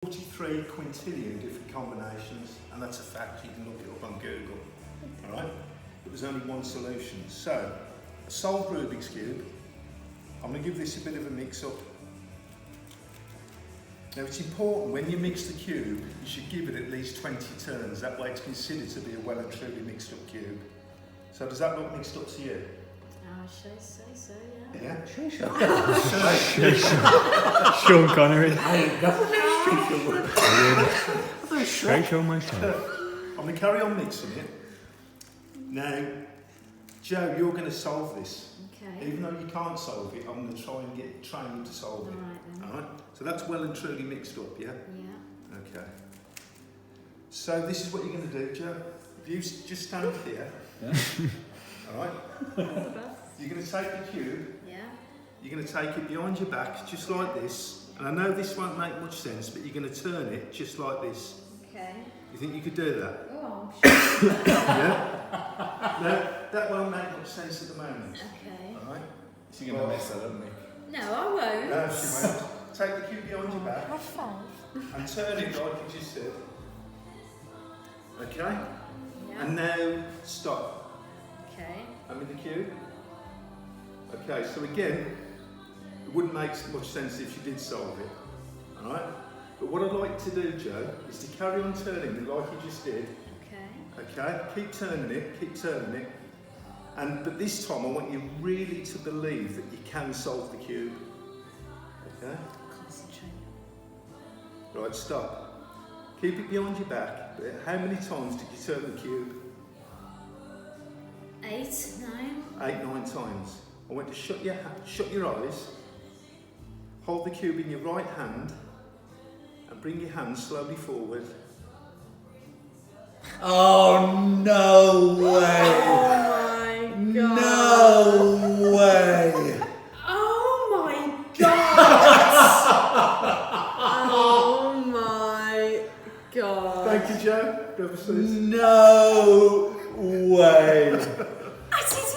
43 quintillion different combinations, and that's a fact. You can look it up on Google. All right, but there's only one solution. So, a solved Rubik's cube. I'm going to give this a bit of a mix-up. Now, it's important when you mix the cube, you should give it at least 20 turns. That way, it's considered to be a well and truly mixed-up cube. So, does that look mixed up to you? I should say so, yeah. Yeah. Sean Connery. Straight on myself. I'm going to carry on mixing it. Now, Joe, you're going to solve this. Okay. Even though you can't solve it, I'm going to try and train you to solve it. Alright then. Alright? So that's well and truly mixed up, yeah? Yeah. Okay. So this is what you're going to do, Joe. If you just stand here. Yeah. Alright? You're going to take the cube. Yeah. You're going to take it behind your back, just like this. And I know this won't make much sense, but you're going to turn it just like this. Okay. You think you could do that? Oh, I'm sure. Yeah? No, that won't make much sense at the moment. Okay. Alright? She's going to mess that up, Nick. No, I won't. No, she won't. Take the cube behind your back Have fun. and turn it like you just said. Okay? Yeah. And now stop. Okay. I'm in the cube. Okay, so again, it wouldn't make much sense if you did solve it. Alright? But what I'd like to do, Joe, is to carry on turning it like you just did. Okay. Okay? Keep turning it, but this time I want you really to believe that you can solve the cube. Okay? Concentrate. Right, stop. Keep it behind your back. But how many times did you turn the cube? 8, 9. 8, 9 times. I want you to shut your eyes, hold the cube in your right hand, and bring your hand slowly forward. Oh, no way! Oh my god! No way! Oh my god! Oh my god! Thank you, Joe. Go upstairs. No way! I did it!